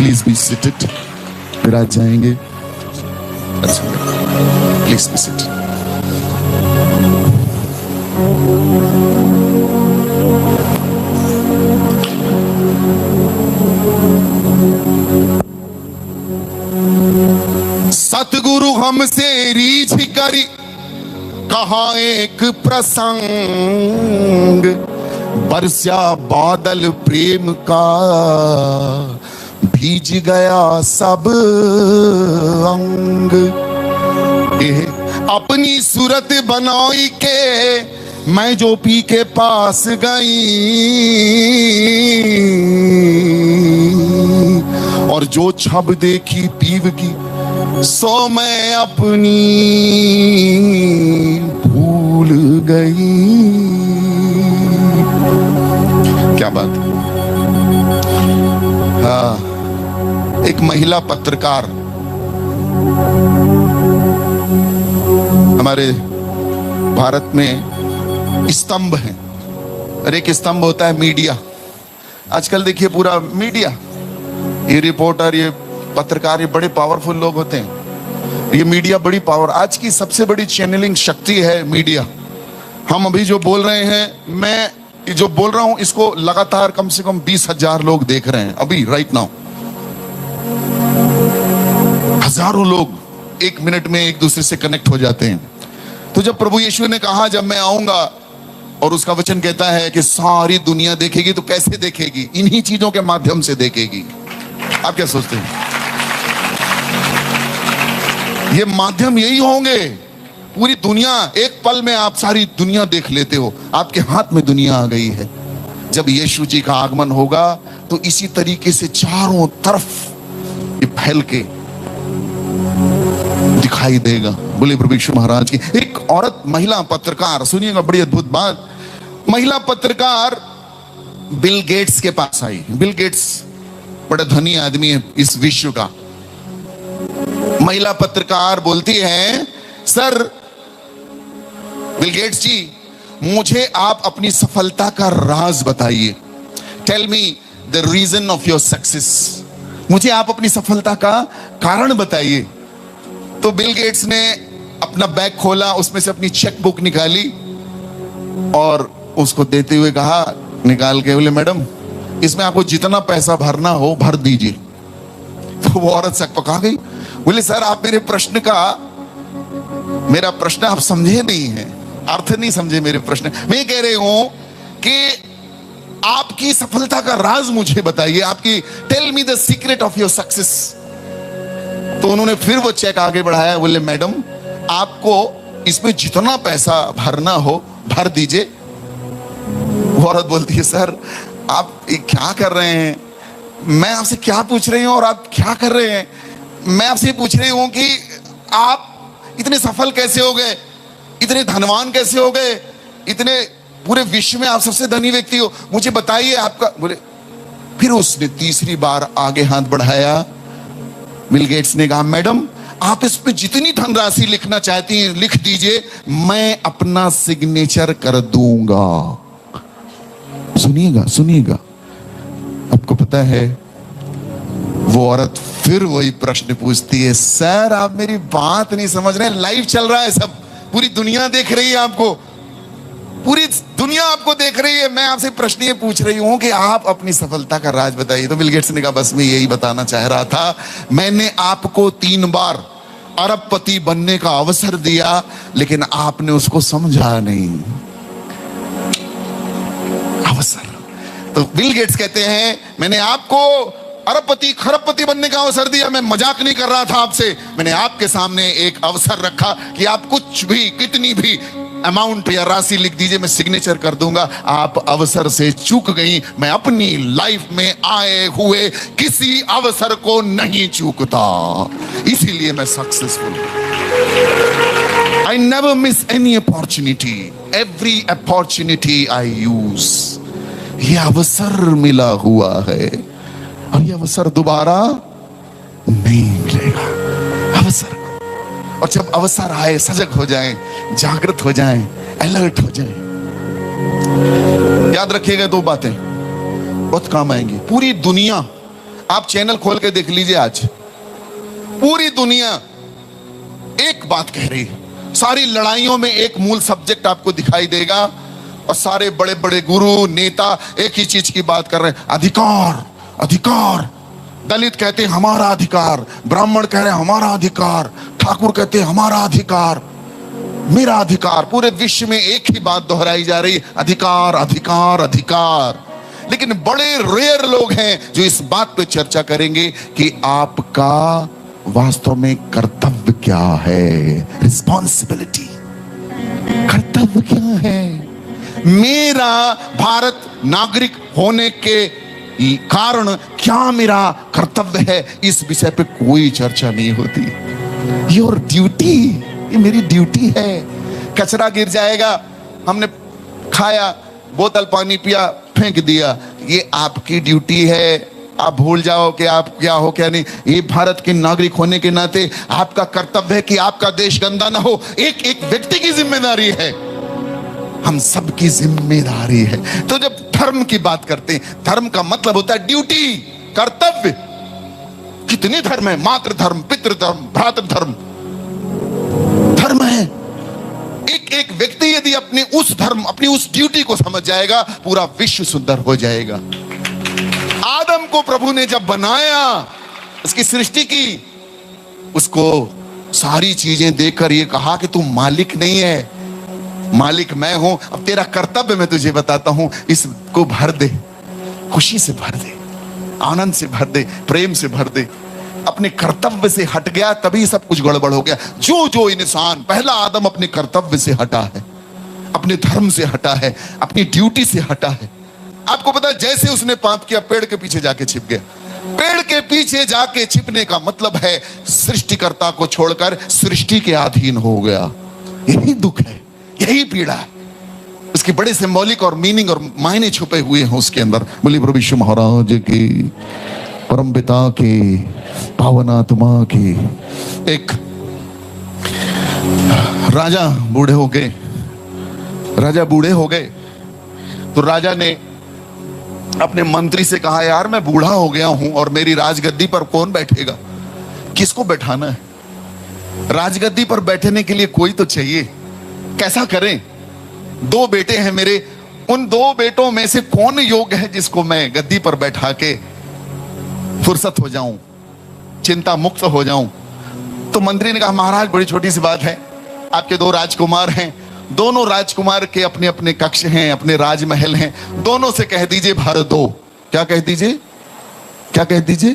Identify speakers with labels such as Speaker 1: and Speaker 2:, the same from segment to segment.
Speaker 1: Please be seated, विराज जाएंगे। Please be seated. सतगुरु हमसे रीझ करी कहा एक प्रसंग, बरसा बादल प्रेम का भीज गया सब अंग। अपनी सूरत बनाई के मैं जो पी के पास गई, और जो छब देखी पीवगी सो मैं अपनी भूल गई। क्या बात। हाँ, एक महिला पत्रकार हमारे भारत में स्तंभ है, और एक स्तंभ होता है मीडिया। आजकल देखिए पूरा मीडिया, ये रिपोर्टर, ये पत्रकार, ये बड़े पावरफुल लोग होते हैं। ये मीडिया बड़ी पावर, आज की सबसे बड़ी चैनलिंग शक्ति है मीडिया। हम अभी जो बोल रहे हैं, मैं जो बोल रहा हूं इसको लगातार कम से कम 20,000 लोग देख रहे हैं अभी राइट नाउ। हजारों लोग एक मिनट में एक दूसरे से कनेक्ट हो जाते हैं। तो जब प्रभु यीशु ने कहा जब मैं आऊंगा, और उसका वचन कहता है कि सारी दुनिया देखेगी, तो कैसे देखेगी? इन्हीं चीजों के माध्यम से देखेगी। आप क्या सोचते हैं? ये माध्यम यही होंगे। पूरी दुनिया, एक पल में आप सारी दुनिया देख लेते हो, आपके हाथ में दुनिया आ गई है। जब यीशु जी का आगमन होगा तो इसी तरीके से चारों तरफ ये फैल के दिखाई देगा। बोले प्रभु यीशु महाराज की। एक औरत, महिला पत्रकार, सुनिएगा बड़ी अद्भुत बात। महिला पत्रकार बिल गेट्स के पास आई। बिल गेट्स बड़ा धनी आदमी है इस विश्व का। महिला पत्रकार बोलती है, सर बिल गेट्स जी, मुझे आप अपनी सफलता का राज बताइए। Tell me the reason of your success. मुझे आप अपनी सफलता का कारण बताइए। तो बिल गेट्स ने अपना बैग खोला, उसमें से अपनी चेक बुक निकाली और उसको देते हुए कहा, निकाल के बोले, मैडम इसमें आपको जितना पैसा भरना हो भर दीजिए। तो वो औरत सकपका गई। बोले, सर आप मेरा प्रश्न आप समझे नहीं है, अर्थ नहीं समझे मेरे प्रश्न। मैं कह रही हूं कि आपकी सफलता का राज मुझे बताइए, आपकी, tell me the secret of your success. तो उन्होंने फिर वो चेक आगे बढ़ाया। बोले, मैडम आपको इसमें जितना पैसा भरना हो भर दीजिए। वो औरत बोलती है, सर आप क्या कर रहे हैं? मैं आपसे क्या पूछ रही हूं और आप क्या कर रहे हैं? मैं आपसे पूछ रही हूं कि आप इतने सफल कैसे हो गए, इतने धनवान कैसे हो गए, इतने पूरे विश्व में आप सबसे धनी व्यक्ति हो, मुझे बताइए आपका। बोले, फिर उसने तीसरी बार आगे हाथ बढ़ाया। बिल गेट्स ने कहा, मैडम आप इस पे जितनी धनराशि लिखना चाहती हैं लिख दीजिए, मैं अपना सिग्नेचर कर दूंगा। सुनिएगा सुनिएगा। आपको पता है वो औरत फिर वही प्रश्न पूछती है, सर आप मेरी बात नहीं समझ रहे, लाइव चल रहा है सब, पूरी दुनिया देख रही है आपको, पूरी दुनिया आपको देख रही है। मैं आपसे प्रश्न ये पूछ रही हूं कि आप अपनी सफलता का राज बताइए। तो बिल गेट्स ने कहा, बस मैं यही बताना चाह रहा था, मैंने आपको 3 बार अरबपति बनने का अवसर दिया, लेकिन आपने उसको समझा नहीं। अवसर। तो बिल गेट्स कहते हैं, मैंने आपको अरबपति खरबपति बनने का अवसर दिया, मैं मजाक नहीं कर रहा था आपसे। मैंने आपके सामने एक अवसर रखा कि आप कुछ भी, कितनी भी अमाउंट या राशि लिख दीजिए, मैं सिग्नेचर कर दूंगा। आप अवसर से चूक गई। मैं अपनी लाइफ में आए हुए किसी अवसर को नहीं चूकता, इसीलिए मैं सक्सेसफुल हूं। I never miss any opportunity. Every opportunity I use. ये अवसर मिला हुआ है और ये अवसर दोबारा नहीं मिलेगा। अवसर, और जब अवसर आए सजग हो जाएं, जागृत हो जाएं, अलर्ट हो जाएं। याद रखिएगा 2 बातें बहुत काम आएंगी। पूरी दुनिया आप चैनल खोल के देख लीजिए, आज पूरी दुनिया एक बात कह रही है, सारी लड़ाइयों में एक मूल सब्जेक्ट आपको दिखाई देगा, और सारे बड़े बड़े गुरु नेता एक ही चीज की बात कर रहे हैं, अधिकार अधिकार। दलित कहते हैं हमारा अधिकार, ब्राह्मण कह रहे हैं हमारा अधिकार, ठाकुर कहते हैं हमारा अधिकार, मेरा अधिकार। पूरे विश्व में एक ही बात दोहराई जा रही है, अधिकार अधिकार अधिकार। लेकिन बड़े रेयर लोग हैं जो इस बात पे चर्चा करेंगे कि आपका वास्तव में कर्तव्य क्या है, रिस्पॉन्सिबिलिटी, कर्तव्य क्या है। मेरा भारत नागरिक होने के कारण क्या मेरा कर्तव्य है, इस विषय पे कोई चर्चा नहीं होती। योर ड्यूटी, ये मेरी ड्यूटी है। कचरा गिर जाएगा, हमने खाया, बोतल पानी पिया, फेंक दिया, ये आपकी ड्यूटी है। आप भूल जाओ कि आप क्या हो क्या नहीं। ये भारत के नागरिक होने के नाते आपका कर्तव्य है कि आपका देश गंदा ना हो। एक एक व्यक्ति की जिम्मेदारी है, हम सबकी जिम्मेदारी है। तो जब धर्म की बात करते हैं, धर्म का मतलब होता है ड्यूटी, कर्तव्य। कितने धर्म है, मातृ धर्म, पितृ धर्म, भ्रातृ धर्म, धर्म है। एक एक व्यक्ति यदि अपने उस धर्म, अपनी उस ड्यूटी को समझ जाएगा, पूरा विश्व सुंदर हो जाएगा। आदम को प्रभु ने जब बनाया, उसकी सृष्टि की, उसको सारी चीजें देखकर ये कहा कि तू मालिक नहीं है, मालिक मैं हूं। अब तेरा कर्तव्य मैं तुझे बताता हूं, इसको भर दे, खुशी से भर दे, आनंद से भर दे, प्रेम से भर दे। अपने कर्तव्य से हट गया, तभी सब कुछ गड़बड़ हो गया। जो इंसान, पहला आदम अपने कर्तव्य से हटा है, अपने धर्म से हटा है, अपनी ड्यूटी से हटा है। आपको पता है, जैसे उसने पाप किया, पेड़ के पीछे जाके छिप गया। पेड़ के पीछे जाके छिपने का मतलब है सृष्टिकर्ता को छोड़कर सृष्टि के अधीन हो गया। यही दुख है, यही पीड़ा है। उसके बड़े सिंबॉलिक और मीनिंग और मायने छुपे हुए हैं उसके अंदर। बोलिए प्रभु यीशु महाराज की, परम पिता की, पावन आत्मा की। एक राजा बूढ़े हो गए, राजा बूढ़े हो गए तो राजा ने अपने मंत्री से कहा, यार मैं बूढ़ा हो गया हूं और मेरी राजगद्दी पर कौन बैठेगा, किसको बैठाना है? राजगद्दी पर बैठने के लिए कोई तो चाहिए, कैसा करें? 2 बेटे हैं मेरे, उन 2 बेटों में से कौन योग्य है जिसको मैं गद्दी पर बैठा के फुर्सत हो जाऊं, चिंता मुक्त हो जाऊं? तो मंत्री ने कहा, महाराज बड़ी छोटी सी बात है, आपके 2 राजकुमार हैं, दोनों राजकुमार के अपने अपने कक्ष हैं, अपने राजमहल हैं, दोनों से कह दीजिए भर दो। क्या कह दीजिए, क्या कह दीजिए,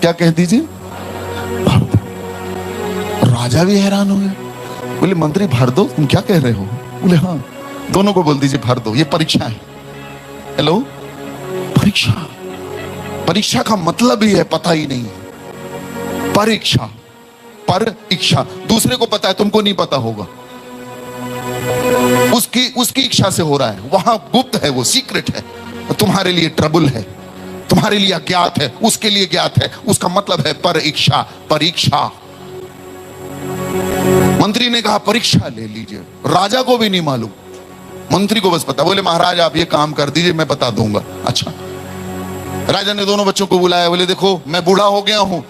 Speaker 1: क्या कह दीजिए, भर दो। राजा भी हैरान हो गए, बोले मंत्री भर दो, तुम क्या कह रहे हो? बोले हाँ, दोनों को बोल दीजिए भर दो, ये परीक्षा है। हेलो, परीक्षा, परीक्षा का मतलब ही है पता ही नहीं, परीक्षा, पर इच्छा। दूसरे को पता है, तुमको नहीं पता होगा, उसकी इच्छा से हो रहा है, वहां गुप्त है, वो सीक्रेट है, तुम्हारे लिए ट्रबल है, तुम्हारे लिए अज्ञात है, उसके लिए ज्ञात है। उसका मतलब है पर इच्छा, परीक्षा। मंत्री ने कहा परीक्षा ले लीजिए। राजा को भी नहीं मालूम, मंत्री को बस पता। बोले महाराज आप ये काम कर दीजिए, मैं बता दूंगा। अच्छा, राजा ने दोनों बच्चों को बुलाया, बोले देखो मैं बूढ़ा हो गया हूं,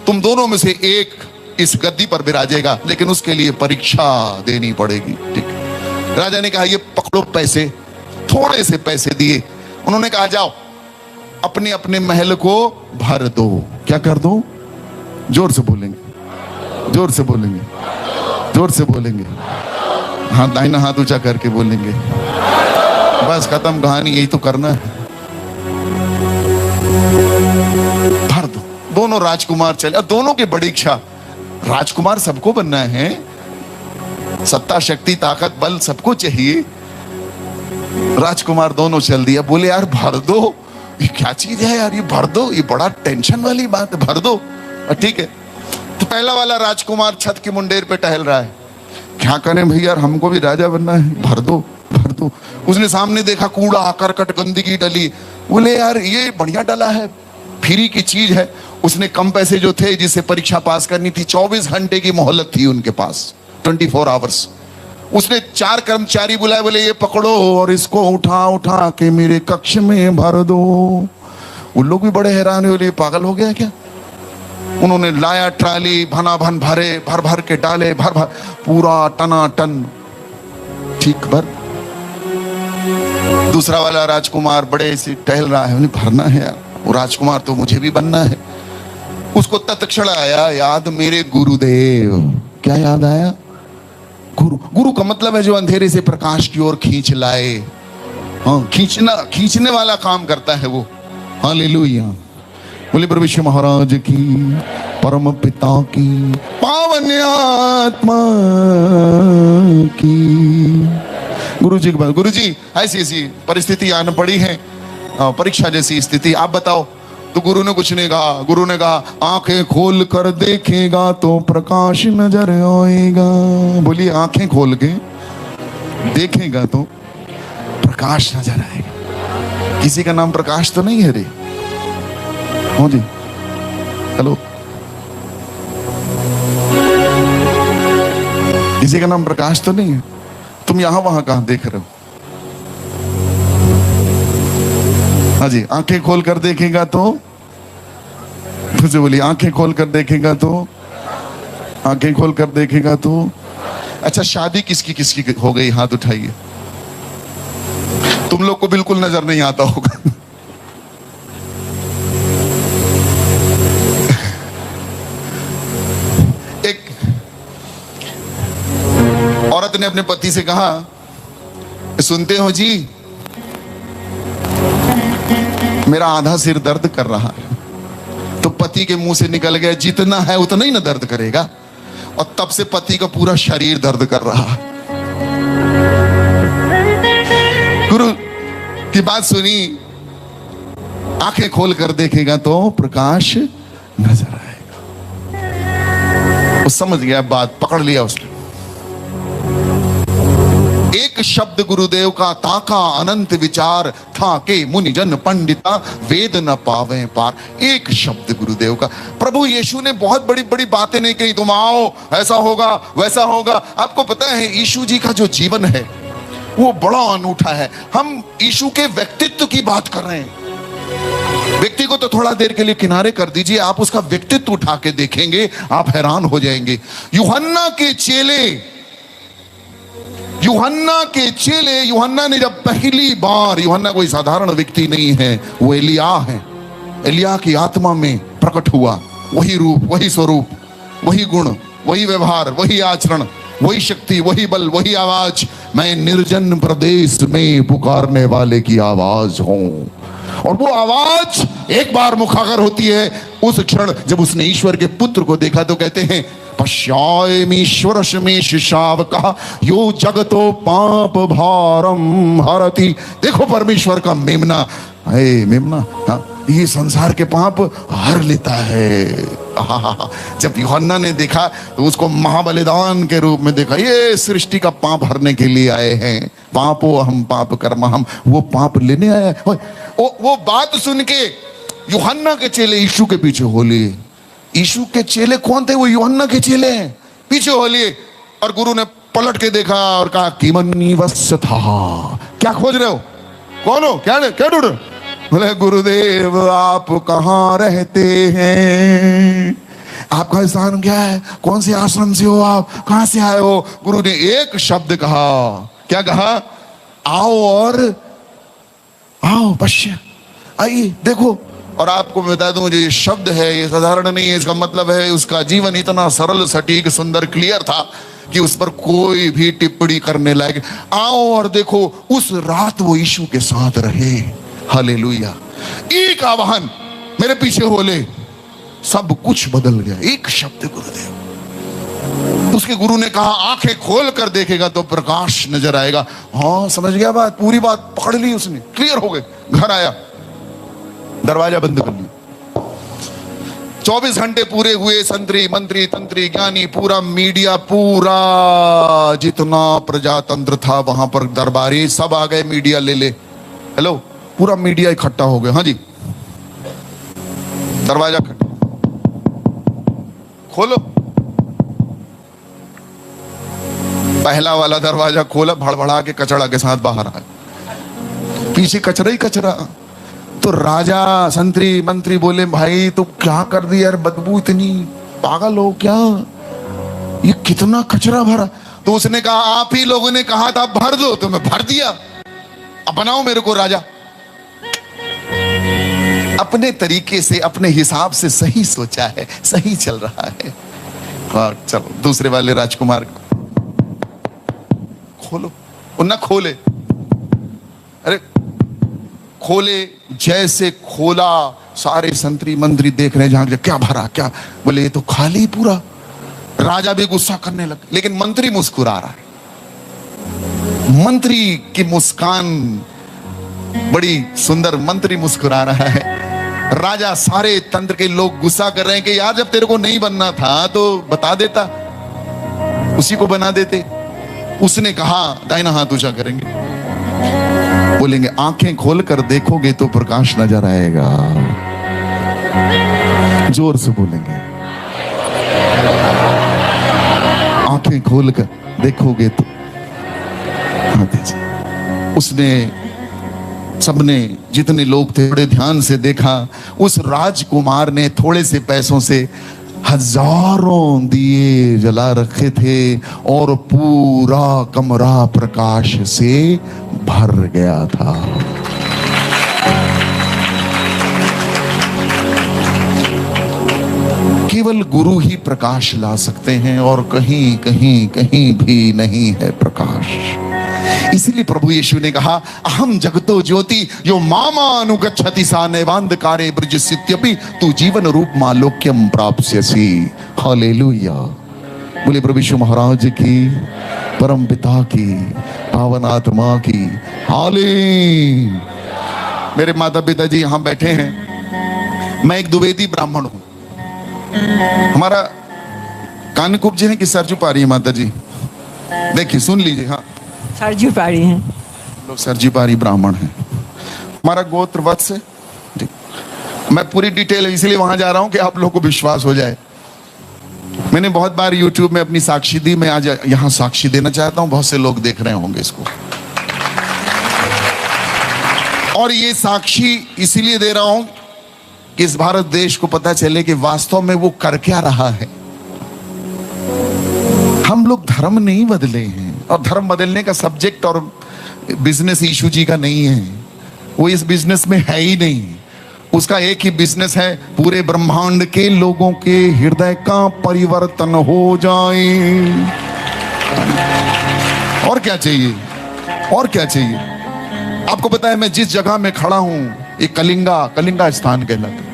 Speaker 1: तुम दोनों में से एक इस गद्दी पर विराजेगा, लेकिन उसके लिए परीक्षा देनी पड़ेगी। ठीक, राजा ने कहा ये पकड़ो पैसे, थोड़े से पैसे दिए। उन्होंने कहा जाओ अपने अपने महल को भर दो। क्या कर दो? जोर से बोलेंगे, जोर से बोलेंगे, जोर से बोलेंगे, हाँ दाहिना हाथ ऊंचा करके बोलेंगे। बस खत्म कहानी, यही तो करना है, भर दो। दोनों राजकुमार चले, दोनों की बड़ी इच्छा, राजकुमार सबको बनना है, सत्ता शक्ति ताकत बल सबको चाहिए। राजकुमार दोनों चल दिया। बोले यार भर दो, ये क्या चीज है यार, ये भर दो, ये बड़ा टेंशन वाली बात है, भर दो। ठीक है, तो पहला वाला राजकुमार छत की मुंडेर पे टहल रहा है, क्या करें भैया यार, हमको भी राजा बनना है, भर दो भर दो। उसने सामने देखा कूड़ा करकट गंदगी डली, बोले यार ये बढ़िया डला है, फ्री की चीज है। उसने कम पैसे जो थे, जिससे परीक्षा पास करनी थी, 24 घंटे की मोहलत थी उनके पास, 24 आवर्स। उसने 4 कर्मचारी बुलाए, बोले ये पकड़ो और इसको उठा उठा के मेरे कक्ष में भर दो। उन लोग भी बड़े हैरान हुए, पागल हो गया क्या। उन्होंने लाया ट्राली, भना भन भरे, भर भर के डाले, भर भर पूरा टना टन ठीक भर। दूसरा वाला राजकुमार बड़े से टहल रहा है, उन्हें भरना है यार, वो राजकुमार तो मुझे भी बनना है। उसको तत्क्षण आया याद मेरे गुरुदेव। क्या याद आया? गुरु। गुरु का मतलब है जो अंधेरे से प्रकाश की ओर खींच लाए। हाँ, खींचने वाला काम करता है वो। हालेलुया। बोले प्रभु यीशु महाराज की, परम पिता की, पावन आत्मा की। गुरु जी के पास, गुरु जी ऐसी ऐसी परिस्थिति आने पड़ी है, परीक्षा जैसी स्थिति, आप बताओ। तो गुरु ने कुछ नहीं कहा। गुरु ने कहा आंखें खोल कर देखेगा तो प्रकाश नजर आएगा। बोलिए, आंखें खोल के देखेगा तो प्रकाश नजर आएगा। किसी का नाम प्रकाश तो नहीं है रे? हो जी, हेलो, किसी का नाम प्रकाश तो नहीं है? तुम यहां वहां कहां देख रहे हो? हाँ जी, आंखें खोल कर देखेगा तो, फिर से बोलिए, आंखें खोल कर देखेगा तो, आंखें खोल कर देखेगा तो। अच्छा, शादी किसकी किसकी हो गई? हाथ उठाइए। तुम लोग को बिल्कुल नजर नहीं आता होगा। एक औरत ने अपने पति से कहा, सुनते हो जी, मेरा आधा सिर दर्द कर रहा है। तो पति के मुंह से निकल गया, जितना है उतना ही ना दर्द करेगा। और तब से पति का पूरा शरीर दर्द कर रहा है। गुरु की बात सुनी, आंखें खोल कर देखेगा तो प्रकाश नजर आएगा। वो समझ गया बात, पकड़ लिया उसने। एक शब्द गुरुदेव का ताका अनंत विचार था के मुनि जन पंडिता वेद न पावे पार। एक शब्द गुरुदेव का। प्रभु यीशु ने बहुत बड़ी बड़ी बातें नहीं कही, तुम आओ ऐसा होगा वैसा होगा। आपको पता है यीशु जी का जो जीवन है वो बड़ा अनूठा है। हम यीशु के व्यक्तित्व की बात कर रहे हैं। व्यक्ति को तो थोड़ा देर के लिए किनारे कर दीजिए, आप उसका व्यक्तित्व उठा के देखेंगे, आप हैरान हो जाएंगे। यूहन्ना के चेले, यूहन्ना ने जब पहली बार, यूहन्ना कोई साधारण व्यक्ति नहीं है, वो एलिया है। एलिया की आत्मा में प्रकट हुआ वही रूप, वही स्वरूप, वही गुण, वही व्यवहार, वही आचरण, वही शक्ति, वही बल, वही आवाज। मैं निर्जन प्रदेश में पुकारने वाले की आवाज हूं। और वो आवाज एक बार मुखागर होती है। उस क्षण जब उसने ईश्वर के पुत्र को देखा तो कहते हैं, पश्यामीश्वर शमेश शावका यो जगतो पाप भारम हरति। देखो परमेश्वर का मेमना, मेमना, हाँ, ये संसार के पाप हर लेता है। जब यूहन्ना ने देखा तो उसको महाबलिदान के रूप में देखा। ये सृष्टि का पाप हरने के लिए आए हैं। पापो हम पाप कर्म हम, वो पाप लेने आया। वो बात सुन के यूहन्ना के चेले यीशु के पीछे हो लिए। यीशु के चेले कौन थे? वो यूहन्ना के चेले हैं, पीछे हो लिए। और गुरु ने पलट के देखा और कहा कीमनी वत्स था, क्या खोज रहे हो? कौन हो? क्या ढूंढ रहे हो? बोले गुरुदेव आप कहाँ रहते हैं? आपका स्थान क्या है? कौन से आश्रम से हो आप? कहां से आए हो? गुरु ने एक शब्द कहा। क्या कहा? आओ और आओ, पश्य, आइए देखो। और आपको मैं बता दूं, जो ये शब्द है ये साधारण नहीं है। इसका मतलब है उसका जीवन इतना सरल, सटीक, सुंदर, क्लियर था कि उस पर कोई भी टिप्पणी करने लायक। आओ और देखो। उस रात वो यीशु के साथ रहे। हालेलुया। एक आह्वान, मेरे पीछे हो ले, सब कुछ बदल गया। एक शब्द गुरुदेव। उसके गुरु ने कहा आंखें खोल कर देखेगा तो प्रकाश नजर आएगा। हाँ, समझ गया बात, पूरी बात पकड़ ली उसने, क्लियर हो गए। घर आया, दरवाजा बंद कर लिया। 24 घंटे पूरे हुए। संतरी, मंत्री, तंत्री, ज्ञानी, पूरा मीडिया, पूरा जितना प्रजातंत्र था वहां पर, दरबारी सब आ गए। मीडिया ले ले, हेलो, पूरा मीडिया इकट्ठा हो गया। हाँ जी, दरवाजा खोलो। पहला वाला दरवाजा खोला, भड़बड़ा के कचड़ा के साथ बाहर आया। पीछे कचरा ही कचरा। तो राजा संतरी मंत्री बोले, भाई तो क्या कर दिया यार, बदबू इतनी, पागल हो क्या, ये कितना कचरा भरा। तो उसने कहा, आप ही लोगों ने कहा था भर दो, तो मैं भर दिया, अब बनाओ मेरे को राजा। अपने तरीके से, अपने हिसाब से सही सोचा है, सही चल रहा है। और चलो दूसरे वाले राजकुमार खोलो, ना खोले, अरे खोले, जैसे खोला सारे संतरी मंत्री देख रहे हैं, जहां क्या भरा, क्या, बोले ये तो खाली पूरा। राजा भी गुस्सा करने लगा, लेकिन मंत्री मुस्कुरा रहा है। मंत्री की मुस्कान बड़ी सुंदर, मंत्री मुस्कुरा रहा है। राजा, सारे तंत्र के लोग गुस्सा कर रहे हैं कि यार जब तेरे को नहीं बनना था तो बता देता, उसी को बना देते। उसने कहा, दाहिना हाथ ऊंचा करेंगे, बोलेंगे आंखें खोलकर देखोगे तो प्रकाश नजर आएगा। जोर से बोलेंगे, आंखें खोलकर देखोगे तो। उसने, सबने, जितने लोग थे बड़े ध्यान से देखा। उस राजकुमार ने थोड़े से पैसों से हजारों दिए जला रखे थे और पूरा कमरा प्रकाश से भर गया था। केवल गुरु ही प्रकाश ला सकते हैं और कहीं कहीं कहीं भी नहीं है प्रकाश। इसीलिए प्रभु यीशु ने कहा, अहम जगतो ज्योति यो मामा अनुगच्छति सा नैवांधकारे ब्रजस्यपि तू जीवन रूप मालोक्यम प्राप्स्यसि। हालेलुया। बोले प्रभु यीशु महाराज की, परम पिता की, पावन आत्मा की हाले। मेरे माता पिता जी यहां बैठे हैं। मैं एक द्विवेदी ब्राह्मण हूं। हमारा कान कुब्ज जी है कि सरजू पा रही है माता जी? देखिए सुन लीजिए। हाँ,
Speaker 2: सरजू पारी हैं
Speaker 1: लोग, सरजू पारी ब्राह्मण हैं। हमारा गोत्र वत्स है। मैं पूरी डिटेल इसलिए वहां जा रहा हूं कि आप लोगों को विश्वास हो जाए। मैंने बहुत बार YouTube में अपनी साक्षी दी, मैं आज यहां साक्षी देना चाहता हूं। बहुत से लोग देख रहे होंगे इसको, और ये साक्षी इसीलिए दे रहा हूं कि इस भारत देश को पता चले कि वास्तव में वो कर क्या रहा है। हम लोग धर्म नहीं बदले हैं, और धर्म बदलने का सब्जेक्ट और बिजनेस यीशु जी का नहीं है। वो इस बिजनेस में है ही नहीं। उसका एक ही बिजनेस है, पूरे ब्रह्मांड के लोगों के हृदय का परिवर्तन हो जाए। और क्या चाहिए, और क्या चाहिए? आपको पता है मैं जिस जगह में खड़ा हूं, ये कलिंगा स्थान कहलाता है।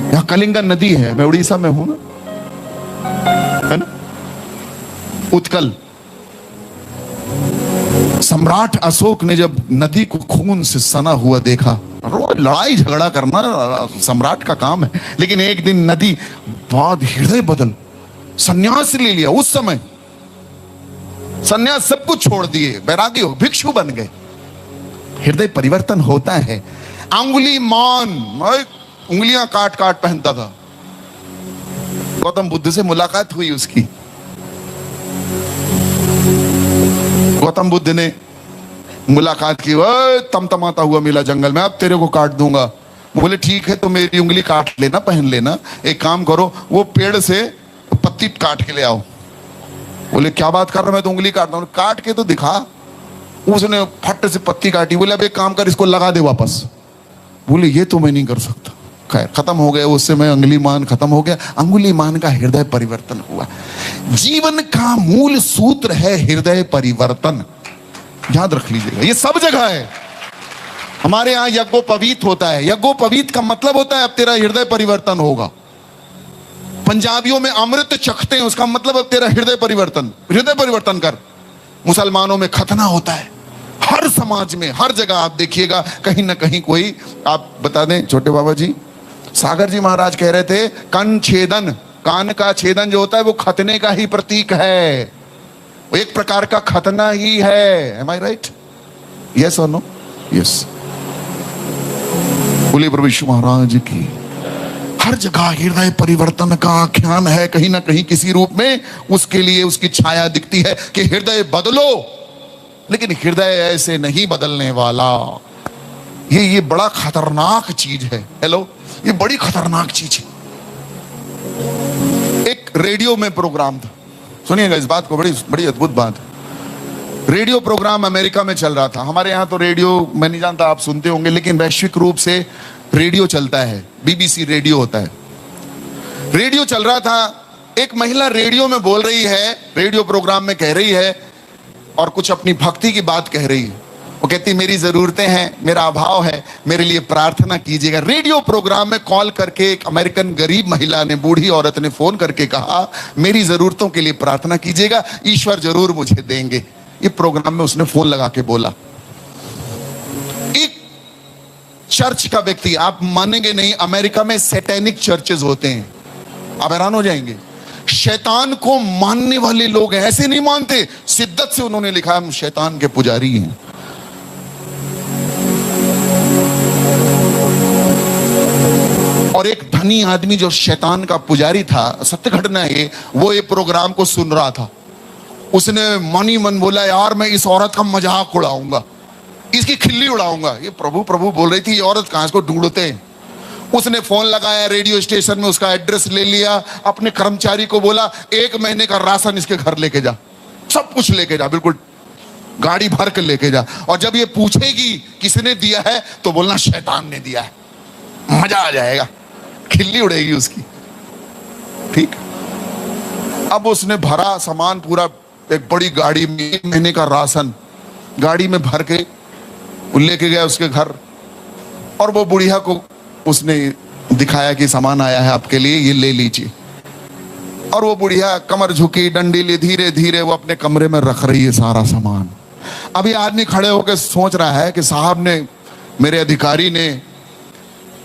Speaker 1: यहाँ कलिंगा नदी है, मैं उड़ीसा में हूं ना, है ना। उत्कल, सम्राट अशोक ने जब नदी को खून से सना हुआ देखा, रोज लड़ाई झगड़ा करना सम्राट का काम है, लेकिन एक दिन नदी बाद हृदय बदल, सन्यास ले लिया। उस समय सन्यास सब कुछ छोड़ दिए, बैरागी हो, भिक्षु बन गए। हृदय परिवर्तन होता है। अंगुली मान, उंगलियां काट काट पहनता था। गौतम बुद्ध से मुलाकात हुई उसकी। गौतम बुद्ध ने मुलाकात की, तमतमाता हुआ मिला जंगल में, अब तेरे को काट दूंगा। बोले ठीक है, तो मेरी उंगली काट लेना, पहन लेना। एक काम करो, वो पेड़ से पत्ती काट के ले आओ। बोले क्या बात कर रहा, मैं तो उंगली काटता हूं। काट के तो दिखा। उसने फट से पत्ती काटी। बोले अब एक काम कर, इसको लगा दे वापस। बोले ये तो मैं नहीं कर सकता। खैर खत्म हो गया, उससे मैं अंगुलीमान खत्म हो गया। अंगुलीमान का हृदय परिवर्तन हुआ। जीवन का मूल सूत्र है हृदय परिवर्तन। याद रख लीजिएगा, ये सब जगह है। हमारे यहां यज्ञोपवीत होता है। यज्ञोपवीत का मतलब होता है अब तेरा हृदय परिवर्तन होगा। पंजाबियों में अमृत चखते हैं, उसका मतलब अब तेरा हृदय परिवर्तन कर। मुसलमानों में खतना होता है। हर समाज में, हर जगह आप देखिएगा, कहीं ना कहीं कोई, आप बता दें छोटे बाबा जी, सागर जी महाराज कह रहे थे, कन छेदन, कान का छेदन जो होता है वो खतने का ही प्रतीक है। वो एक प्रकार का खतना ही है। Am I right? Yes or no? Yes. बोले प्रभु यीशु महाराज की। हर जगह हृदय परिवर्तन का आख्यान है, कहीं ना कहीं किसी रूप में उसके लिए उसकी छाया दिखती है कि हृदय बदलो। लेकिन हृदय ऐसे नहीं बदलने वाला। ये बड़ा खतरनाक चीज है। हेलो, ये बड़ी खतरनाक चीज है। एक रेडियो में प्रोग्राम था, सुनिएगा इस बात को, बड़ी बड़ी अद्भुत बात। रेडियो प्रोग्राम अमेरिका में चल रहा था। हमारे यहाँ तो रेडियो मैं नहीं जानता, आप सुनते होंगे, लेकिन वैश्विक रूप से रेडियो चलता है, बीबीसी रेडियो होता है। रेडियो चल रहा था, एक महिला रेडियो में बोल रही है, रेडियो प्रोग्राम में कह रही है और कुछ अपनी भक्ति की बात कह रही है। वो कहती, मेरी जरूरतें हैं, मेरा अभाव है, मेरे लिए प्रार्थना कीजिएगा। रेडियो प्रोग्राम में कॉल करके एक अमेरिकन गरीब महिला ने, बूढ़ी औरत ने फोन करके कहा, मेरी जरूरतों के लिए प्रार्थना कीजिएगा, ईश्वर जरूर मुझे देंगे। ये प्रोग्राम में उसने फोन लगा के बोला। एक चर्च का व्यक्ति, आप मानेंगे नहीं, अमेरिका में सैटेनिक चर्चेस होते हैं, आप हैरान हो जाएंगे। शैतान को मानने वाले लोग हैं, ऐसे नहीं मानते, शिद्दत से उन्होंने लिखा हम शैतान के पुजारी हैं। और एक धनी आदमी जो शैतान का पुजारी था, सत्य घटना है, वो ये प्रोग्राम को सुन रहा था। उसने मन ही मन बोला, यार मैं इस औरत का मजाक उड़ाऊंगा, इसकी खिल्ली उड़ाऊंगा। ये प्रभु प्रभु बोल रही थी, ये औरत कहां, इसको ढूंढते हैं। उसने फोन लगाया रेडियो स्टेशन में, उसका एड्रेस ले लिया, अपने कर्मचारी को बोला 1 महीने का राशन इसके घर लेके जा, सब कुछ लेके जा, बिल्कुल गाड़ी भर के लेके जा। और जब ये पूछेगी किसने दिया है, तो बोलना शैतान ने दिया है, मजा आ जाएगा, खिल्ली उड़ेगी उसकी। ठीक, अब उसने भरा सामान पूरा, एक बड़ी गाड़ी में 1 महीने का राशन गाड़ी में भर के लेके गया उसके घर। और वो बुढ़िया को उसने दिखाया कि सामान आया है आपके लिए, ये ले लीजिए। और वो बुढ़िया कमर झुकी, डंडी ली, धीरे धीरे वो अपने कमरे में रख रही है सारा सामान। अभी आदमी खड़े होकर सोच रहा है कि साहब ने, मेरे अधिकारी ने,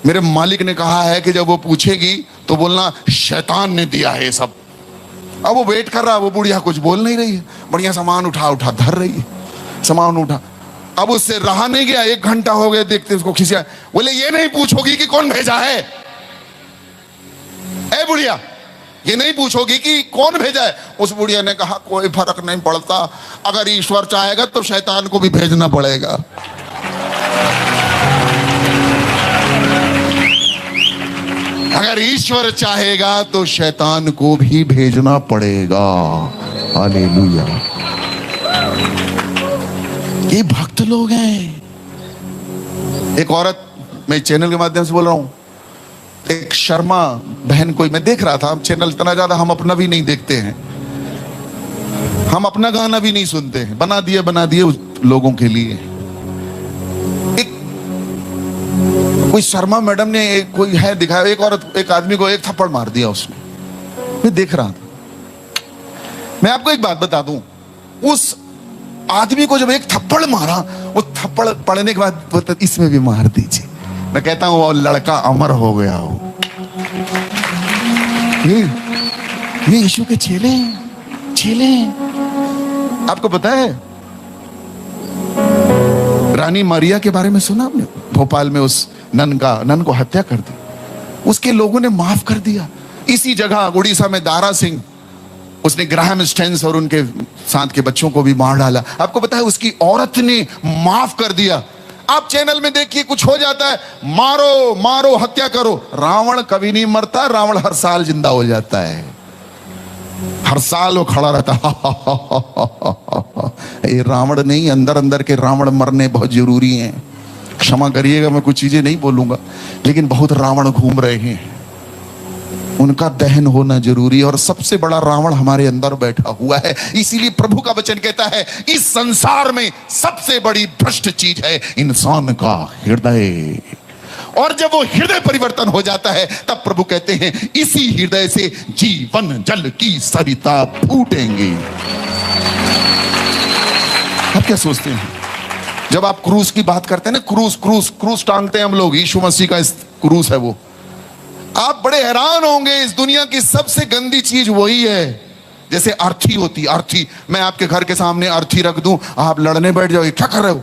Speaker 1: मेरे मालिक ने कहा है कि जब वो पूछेगी तो बोलना शैतान ने दिया है ये सब। अब वो वेट कर रहा है, वो बुढ़िया कुछ बोल नहीं रही है, बढ़िया सामान उठा उठा धर रही है, सामान उठा। अब उससे रहा नहीं गया, 1 घंटा हो गया, देखते उसको खिंचा, बोले ये नहीं पूछोगी कि कौन भेजा है? ए बुढ़िया, ये नहीं पूछोगी कि कौन भेजा है? उस बुढ़िया ने कहा, कोई फर्क नहीं पड़ता, अगर ईश्वर चाहेगा तो शैतान को भी भेजना पड़ेगा। अगर ईश्वर चाहेगा तो शैतान को भी भेजना पड़ेगा। हालेलुया। ये भक्त लोग हैं। एक औरत, मैं चैनल के माध्यम से बोल रहा हूं, एक शर्मा बहन कोई, मैं देख रहा था चैनल, इतना ज्यादा हम अपना भी नहीं देखते हैं, हम अपना गाना भी नहीं सुनते हैं, बना दिए लोगों के लिए। एक कोई शर्मा मैडम ने, कोई है दिखाया, एक औरत, एक आदमी को 1 थप्पड़ मार दिया उसने, मैं देख रहा था। मैं आपको एक बात बता दूं, उस आदमी को जब 1 थप्पड़ मारा, वो थप्पड़ पड़ने के बाद इसमें भी मार दीजिए। मैं कहता हूं वो लड़का अमर हो गया हो। ये यीशु के चेले आपको पता है, रानी मारिया के बारे में सुना आपने? भोपाल में उस नन को हत्या कर दी, उसके लोगों ने माफ कर दिया। इसी जगह उड़ीसा में दारा सिंह, उसने ग्राहम स्टेन्स और उनके साथ के बच्चों को भी मार डाला। आपको पता है उसकी औरत ने माफ कर दिया। आप चैनल में देखिए, कुछ हो जाता है, मारो मारो, हत्या करो। रावण कभी नहीं मरता, रावण हर साल जिंदा हो जाता है, हर साल वो खड़ा रहता है। ये रावण नहीं, अंदर अंदर के रावण मरने बहुत जरूरी हैं। क्षमा करिएगा, मैं कुछ चीजें नहीं बोलूंगा, लेकिन बहुत रावण घूम रहे हैं, उनका दहन होना जरूरी है। और सबसे बड़ा रावण हमारे अंदर बैठा हुआ है। इसीलिए प्रभु का वचन कहता है, इस संसार में सबसे बड़ी भ्रष्ट चीज है इंसान का हृदय। और जब वो हृदय परिवर्तन हो जाता है, तब प्रभु कहते हैं, इसी हृदय से जीवन जल की सरिता फूटेंगी। आप क्या सोचते हैं जब आप क्रूस की बात करते हैं ना, क्रूस टांगते हैं हम लोग, यीशु मसीह का क्रूस है वो। आप बड़े हैरान होंगे, इस दुनिया की सबसे गंदी चीज वही है। जैसे अर्थी होती, अर्थी, मैं आपके घर के सामने अर्थी रख दूं, आप लड़ने बैठ जाओगे, क्या कर रहे हो?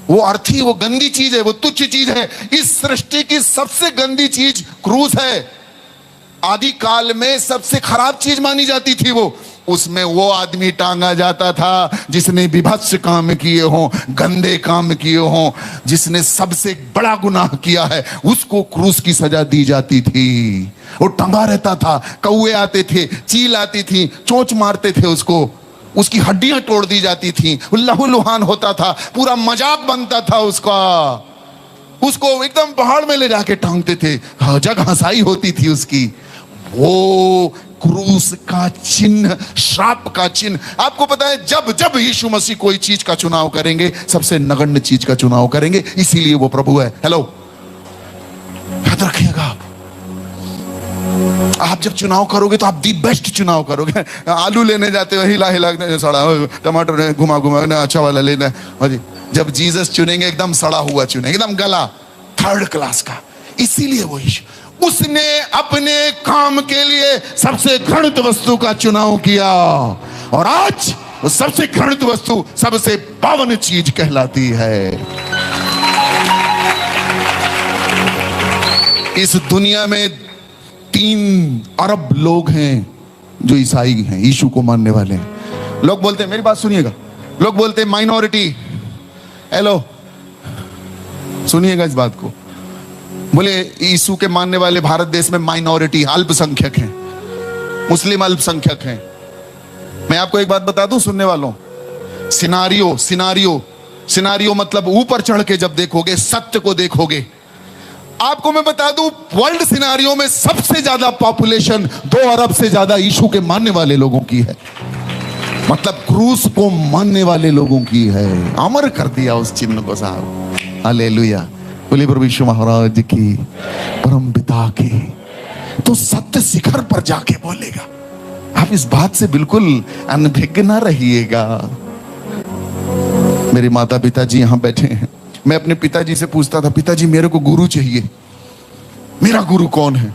Speaker 1: वो अर्थी, वो गंदी चीज है, वो तुच्छ चीज है। इस सृष्टि की सबसे गंदी चीज क्रूस है। आदि काल में सबसे खराब चीज मानी जाती थी वो, उसमें वो आदमी टांगा जाता था जिसने विभत्स काम किए हों, गंदे काम किए हों, जिसने सबसे बड़ा गुनाह किया है, उसको क्रूस की सजा दी जाती थी। वो टंगा रहता था, कौए आते थे, चील आती थी, चोंच मारते थे उसको, उसकी हड्डियां तोड़ दी जाती थी, लहूलुहान होता था, पूरा मजाक बनता था उसका। उसको एकदम पहाड़ में ले जाके टांगते थे, जग हंसाई होती थी उसकी। वो क्रूस का चिन्ह, श्राप का चिन्ह। आपको पता है, जब जब यीशु मसीह कोई चीज का चुनाव करेंगे, सबसे नगण्य चीज का चुनाव करेंगे, इसीलिए वो प्रभु है। हेलो, याद रखिएगा, आप जब चुनाव करोगे तो आप दी बेस्ट चुनाव करोगे। आलू लेने जाते हो, हिला हिला सड़ा, टमाटर घुमा घुमा अच्छा वाला लेना है। जब जीसस चुनेंगे, एकदम सड़ा हुआ चुनेंगे, एकदम गला, थर्ड क्लास का। इसीलिए वो यीशु, उसने अपने काम के लिए सबसे घृणित वस्तु का चुनाव किया, और आज वो सबसे घृणित वस्तु सबसे पावन चीज कहलाती है। इस दुनिया में 3 अरब लोग हैं जो ईसाई हैं, यीशु को मानने वाले हैं। लोग बोलते हैं, मेरी बात सुनिएगा, लोग बोलते हैं माइनॉरिटी। हेलो, सुनिएगा इस बात को। बोले यीशु के मानने वाले भारत देश में माइनॉरिटी, अल्पसंख्यक हैं, मुस्लिम अल्पसंख्यक हैं। मैं आपको एक बात बता दूं सुनने वालों, सिनारियो सिनारियो सिनारियो मतलब ऊपर चढ़ के जब देखोगे, सत्य को देखोगे, आपको मैं बता दूं, वर्ल्ड सिनारियो में सबसे ज्यादा पॉपुलेशन 2 अरब से ज्यादा यीशु के मानने वाले लोगों की है। मतलब क्रूस को मानने वाले लोगों की है। अमर कर दिया उस चिन्ह को साहब। हालेलुया, बोलिए प्रभु यीशु महाराज की, परम पिता की। तो सत्य शिखर पर जाके बोलेगा। आप इस बात से बिल्कुल अनभिज्ञ ना रहिएगा। मेरे माता पिताजी यहां बैठे हैं। मैं अपने पिताजी से पूछता था, पिताजी मेरे को गुरु चाहिए, मेरा गुरु कौन है?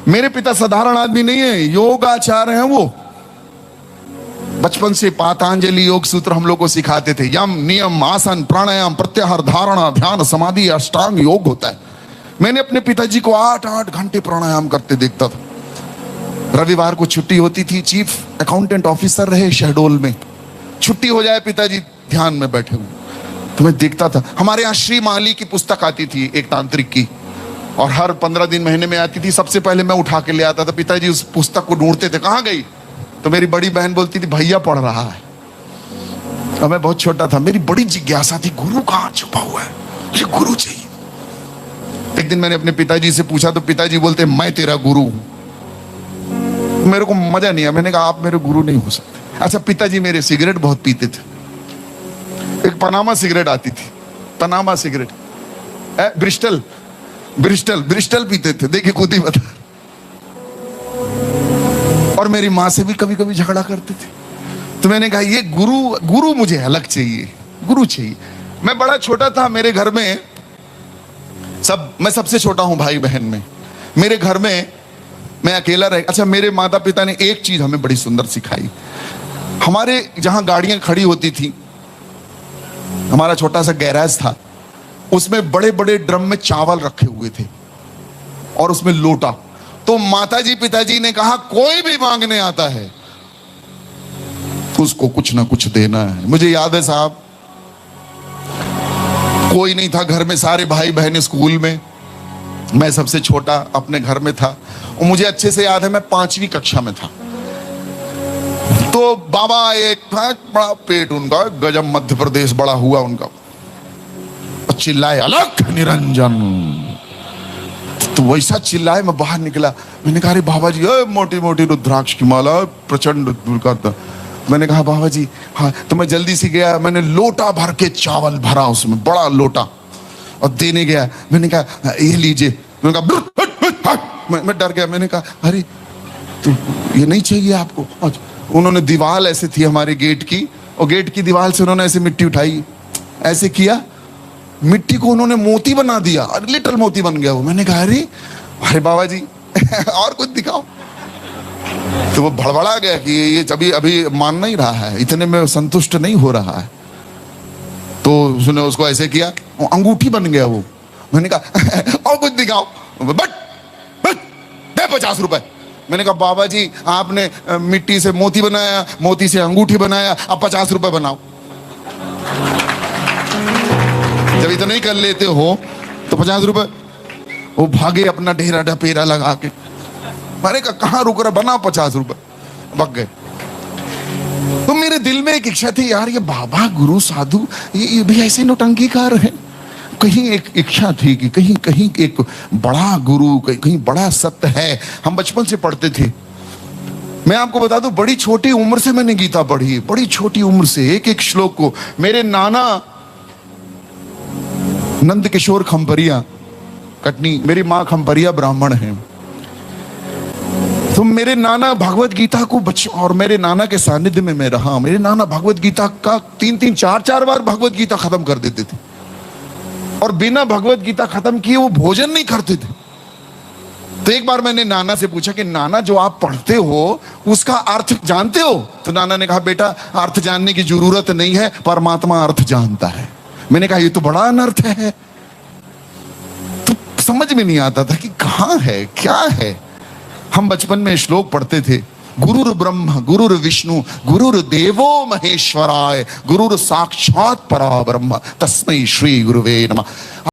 Speaker 1: मेरे पिता साधारण आदमी नहीं है, योगाचार्य हैं वो। बचपन से पातंजलि योग सूत्र हम लोग को सिखाते थे। यम, नियम, आसन, प्राणायाम, प्रत्याहार, धारणा, ध्यान, समाधि, अष्टांग योग होता है। मैंने अपने पिताजी को 8-8 घंटे प्राणायाम करते देखता था। रविवार को छुट्टी होती थी, चीफ अकाउंटेंट ऑफिसर रहे शहडोल में, छुट्टी हो जाए, पिताजी ध्यान में बैठे हुए, तो मैं देखता था। हमारे यहाँ श्री माली की पुस्तक आती थी, एक तांत्रिक की, और हर 15 दिन महीने में आती थी। सबसे पहले मैं उठा के ले आता था। पिताजी उस पुस्तक को ढूंढते थे, कहाँ गई? तो मेरी बड़ी बहन बोलती थी, भैया पढ़ रहा है। और मैं बहुत छोटा था, मेरी बड़ी जिज्ञासा थी, गुरु कहाँ छुपा हुआ है, मुझे गुरु चाहिए। एक दिन मैंने अपने पिताजी से पूछा तो पिताजी बोलते, मैं तेरा गुरु हूं। मेरे को मजा नहीं आया। मैंने कहा, आप मेरे गुरु नहीं हो सकते। अच्छा, पिताजी मेरे सिगरेट बहुत पीते थे। एक पनामा सिगरेट आती थी, Panama cigarette, Bristol Bristol Bristol पीते थे। देखिए, खुद ही बता। और मेरी माँ से भी कभी कभी झगड़ा करते थे। तो मैंने कहा, ये गुरु मुझे अलग चाहिए, गुरु चाहिए। मैं बड़ा छोटा था, मेरे घर में मैं सबसे छोटा हूं भाई बहन में। मेरे घर में मैं अकेला रह। अच्छा, मेरे माता पिता ने एक चीज हमें बड़ी सुंदर सिखाई। हमारे जहां गाड़ियां खड़ी होती थी, हमारा छोटा सा गैराज था, उसमें बड़े बड़े ड्रम में चावल रखे हुए थे और उसमें लोटा। तो माताजी पिताजी ने कहा, कोई भी मांगने आता है उसको कुछ ना कुछ देना है। मुझे याद है साहब, कोई नहीं था घर में, सारे भाई बहन स्कूल में, मैं सबसे छोटा अपने घर में था। और मुझे अच्छे से याद है, मैं 5वीं कक्षा में था। तो बाबा एक था, बड़ा पेट उनका, गजब मध्य प्रदेश बड़ा हुआ उनका, चिल्लाए, अलग निरंजन। तो वैसा चिल्लाए, मैं बाहर निकला। मैंने कहा, अरे बाबा जी, मोटी मोटी रुद्राक्ष की माला, प्रचंड। मैंने कहा, बाबा जी हाँ। तो मैं जल्दी से गया, मैंने लोटा भर के चावल भरा उसमें, बड़ा लोटा, और देने गया। मैंने कहा, ये लीजिए। मैंने कहा, मैं डर गया। मैंने कहा, अरे तो ये नहीं चाहिए आपको? उन्होंने, दीवार ऐसे थी हमारे गेट की, और गेट की दीवार से उन्होंने ऐसे मिट्टी उठाई, ऐसे किया, मिट्टी को उन्होंने मोती बना दिया, लिटिल मोती बन गया वो। मैंने कहा, अरे बाबा जी और कुछ दिखाओ। तो वो भड़बड़ा गया कि ये अभी मान नहीं रहा है, इतने में संतुष्ट नहीं हो रहा है। तो उसने उसको ऐसे किया, अंगूठी बन गया वो। मैंने कहा, और कुछ दिखाओ। बट दे 50 रुपए। मैंने कहा बाबा जी आपने मिट्टी से मोती बनाया, मोती से अंगूठी बनाया, अब 50 रुपए बनाओ। जब इतना नहीं कर लेते हो तो 50 रुपए। वो भागे अपना ढेरा ढपेरा लगा के। मैंने कहा कहां रुक रहा, बना 50 रुपए, भाग गए। तो मेरे दिल में एक इच्छा थी, यार ये बाबा गुरु साधु ये भी ऐसे नौटंकीकार है। कहीं एक इच्छा थी कि कहीं कहीं एक बड़ा गुरु, कहीं बड़ा सत्य है। हम बचपन से पढ़ते थे। मैं आपको बता दूं, बड़ी छोटी उम्र से मैंने गीता पढ़ी, बड़ी छोटी उम्र से एक एक श्लोक को। मेरे नाना नंद किशोर खंपरिया कटनी, मेरी माँ खंपरिया ब्राह्मण है, तो मेरे नाना भगवत गीता को और मेरे नाना के सानिध्य में मैं रहा। मेरे नाना भगवत गीता का 3-3, 4-4 बार भगवत गीता खत्म कर देते थे, और बिना भगवत गीता खत्म किए वो भोजन नहीं करते थे। तो एक बार मैंने नाना से पूछा कि नाना जो आप पढ़ते हो उसका अर्थ जानते हो? तो नाना ने कहा बेटा अर्थ जानने की जरूरत नहीं है, परमात्मा अर्थ जानता है। मैंने कहा ये तो बड़ा अनर्थ है। तो समझ में नहीं आता था कि कहां है, क्या है। हम बचपन में श्लोक पढ़ते थे, गुरुर ब्रह्म गुरुर विष्णु गुरुर देवो महेश्वराय गुरुर साक्षात परा ब्रह्म तस्मै श्री गुरुवे नमः।